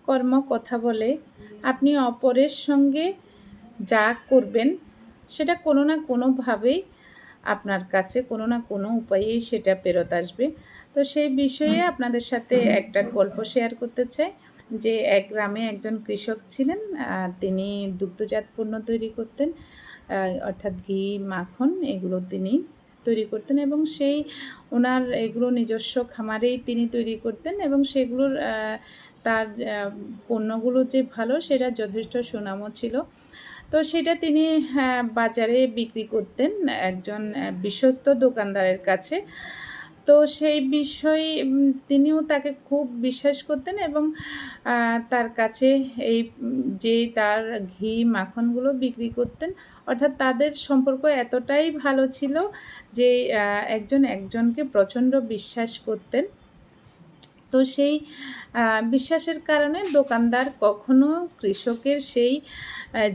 কর্ম কথা বলে। আপনি অপরের সঙ্গে যা করবেন সেটা কোনো না কোনোভাবেই আপনার কাছে কোনো না কোনো উপায়েই সেটা ফেরত আসবে। তো সেই বিষয়ে আপনাদের সাথে একটা গল্প শেয়ার করতে চাই যে এক গ্রামে একজন কৃষক ছিলেন। তিনি দুগ্ধজাত পণ্য তৈরি করতেন, অর্থাৎ ঘি, মাখন এগুলো তিনি তৈরি করতেন এবং সেই ওনার এগুলো নিজস্ব খামারেই তিনি তৈরি করতেন এবং সেগুলোর তার পণ্যগুলো যে ভালো সেটা যথেষ্ট সুনামও ছিল। তো সেটা তিনি বাজারে বিক্রি করতেন একজন বিশ্বস্ত দোকানদারের কাছে। তো সেই বিষয়ে তিনিও তাকে খুব বিশ্বাস করতেন এবং তার কাছে এই যে তার ঘি মাখনগুলো বিক্রি করতেন, অর্থাৎ তাদের সম্পর্ক এতটাই ভালো ছিল যে একজন একজনকে প্রচণ্ড বিশ্বাস করতেন। তো সেই বিশ্বাসের কারণে দোকানদার কখনো কৃষকের সেই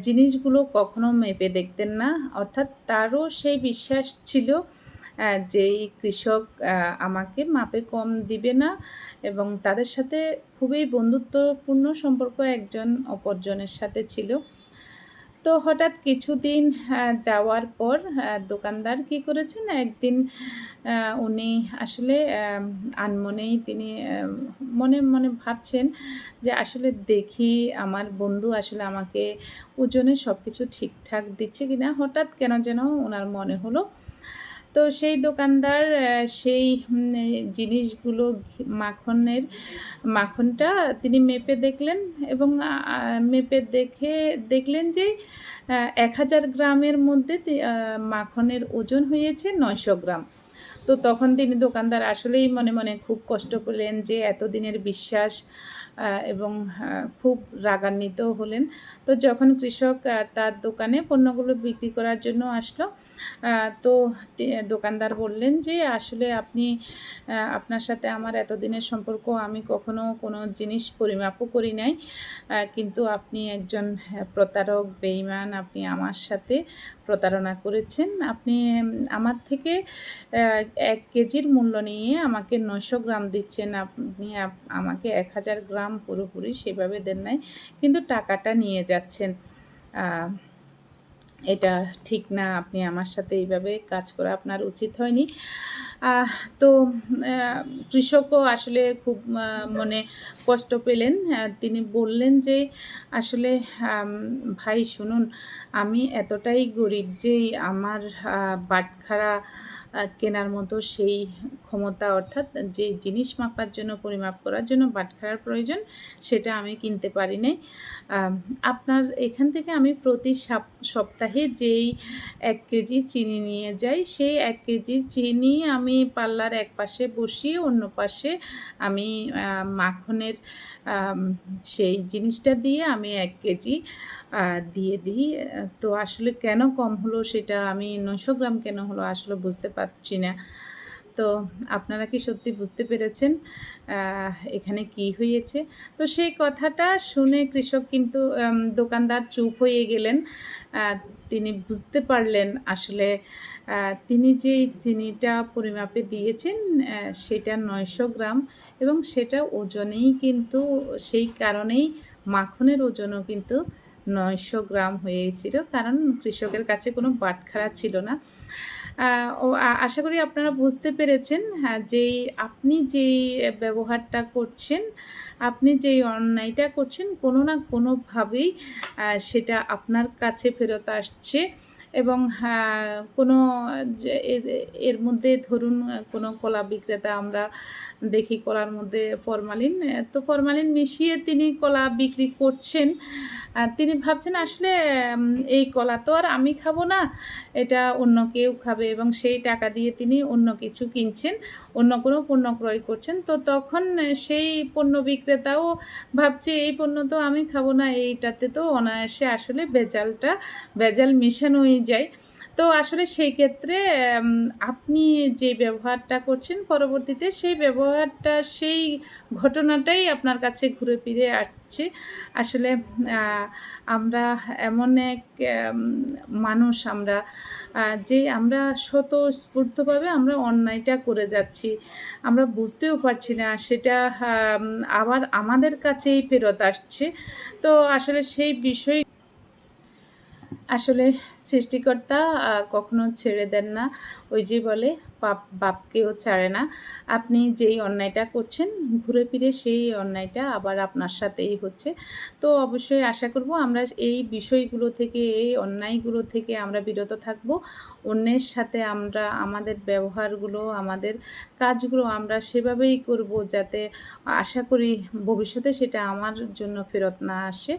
জিনিসগুলো কখনো মেপে দেখতেন না, অর্থাৎ তারও সেই বিশ্বাস ছিল যে এই কৃষক আমাকে মাপে কম দিবে না এবং তাদের সাথে খুবই বন্ধুত্বপূর্ণ সম্পর্ক একজন অপরজনের সাথে ছিল। তো হঠাৎ কিছুদিন যাওয়ার পর দোকানদার কী করেছেন, একদিন উনি আসলে আনমনেই তিনি মনে মনে ভাবছেন যে আসলে দেখি আমার বন্ধু আসলে আমাকে ওজনে সব কিছু ঠিকঠাক দিচ্ছে কি না। হঠাৎ কেন যেন ওনার মনে হলো। তো সেই দোকানদার সেই জিনিসগুলো মাখনটা তিনি মেপে দেখলেন এবং মেপে দেখলেন যে 1000 গ্রামের মধ্যে মাখনের ওজন হয়েছে 900 গ্রাম। তো তখন তিনি দোকানদার আসলেই মনে মনে খুব কষ্ট পেলেন যে এতদিনের বিশ্বাস এবং খুব রাগান্বিত হলেন। তো যখন কৃষক তার দোকানে পণ্যগুলো বিক্রি করার জন্য আসলো, তো দোকানদার বললেন যে আসলে আপনার সাথে আমার এতদিনের সম্পর্ক, আমি কখনো কোনো জিনিস পরিমাপও করি নাই, কিন্তু আপনি একজন প্রতারক, বেঈমান, আপনি আমার সাথে প্রতারণা করেছেন। আপনি আমার থেকে 1 কেজির মূল্য নিয়ে আমাকে 900 গ্রাম দিচ্ছেন, আপনি আমাকে 1000 গ্রাম পুরোপুরি সেভাবে দেন নাই, কিন্তু টাকাটা নিয়ে যাচ্ছেন। এটা ঠিক না, আপনি আমার সাথে এইভাবে কাজ করা আপনার উচিত হয়নি। তো কৃষকও আসলে খুব মনে কষ্ট পেলেন। তিনি বললেন যে আসলে ভাই শুনুন, আমি এতটাই গরিব যে আমার বাটখারা কেনার মতো সেই ক্ষমতা, অর্থাৎ যে জিনিস মাপার জন্য, পরিমাপ করার জন্য বাটখারার প্রয়োজন, সেটা আমি কিনতে পারি নাই। আপনার এখান থেকে আমি প্রতি সপ্তাহে যেই 1 কেজি চিনি নিয়ে যাই, সেই 1 কেজি চিনি আমি পাল্লার এক পাশে বসিয়ে অন্য পাশে আমি মাখনের সেই জিনিসটা দিয়ে আমি 1 কেজি দিয়ে দিই। তো আসলে কেন কম হলো সেটা, আমি 900 গ্রাম কেন হলো আসলে বুঝতে পারছি না। তো আপনারা কি সত্যি বুঝতে পেরেছেন এখানে কি হয়েছে? তো সেই কথাটা শুনে কৃষক কিন্তু দোকানদার চুপ হয়ে গেলেন। তিনি বুঝতে পারলেন আসলে তিনি যেই চিনিটা পরিমাপে দিয়েছেন সেটা 900 গ্রাম এবং সেটা ওজনেই কিন্তু, সেই কারণেই মাখনের ওজনও কিন্তু 900 গ্রাম হয়েছিল, কারণ কৃষকের কাছে কোনো বাটখারা ছিল না। আশা করি আপনারা বুঝতে পেরেছেন যেই আপনি যেই ব্যবহারটা করছেন, আপনি যেই অন্যায়টা করছেন, কোনো না কোনোভাবেই সেটা আপনার কাছে ফেরত আসছে এবং কোনো যে এর মধ্যে ধরুন কোনো কলা বিক্রেতা আমরা দেখি কলার মধ্যে ফরমালিন, তো ফরমালিন মিশিয়ে তিনি কলা বিক্রি করছেন। তিনি ভাবছেন আসলে এই কলা তো আর আমি খাবো না, এটা অন্য কেউ খাবে এবং সেই টাকা দিয়ে তিনি অন্য কিছু কিনছেন, অন্য কোনো পণ্য ক্রয় করছেন। তো তখন সেই পণ্য বিক্রেতাও ভাবছে এই পণ্য তো আমি খাবো না, এইটাতে তো অনায়াসে আসলে ভেজাল মেশানোই যায়। তো আসলে সেই ক্ষেত্রে এম আপনি যে ব্যবহারটা করছেন পরবর্তীতে সেই ব্যবহারটা সেই ঘটনাটাই আপনার কাছে ঘুরে ফিরে আসছে। আসলে আ আমরা এমন এক এম মানুষ আমরা যে আমরা স্বতঃস্ফূর্তভাবে আমরা অন্যায়টা করে যাচ্ছি। আমরা বুঝতেও পারছি না সেটা আবার আমাদের কাছেই ফেরত আসছে। তো আসলে সেই বিষয় আসলে সৃষ্টিকর্তা কখনো ছেড়ে দেন না। ওই যে বলে বাপকেও ছাড়ে না। আপনি যেই অন্যায়টা করছেন ঘুরে ফিরে সেই অন্যায়টা আবার আপনার সাথেই হচ্ছে। তো অবশ্যই আশা করব আমরা এই বিষয়গুলো থেকে, এই অন্যায়গুলো থেকে আমরা বিরত থাকব। অন্যের সাথে আমরা আমাদের ব্যবহারগুলো, আমাদের কাজগুলো আমরা সেভাবেই করব যাতে আশা করি ভবিষ্যতে সেটা আমার জন্য ফেরত না আসে।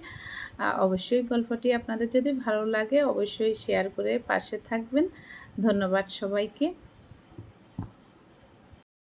অবশ্যই গল্পটি আপনাদের যদি ভালো লাগে অবশ্যই শেয়ার করে পাশে থাকবেন। ধন্যবাদ সবাইকে।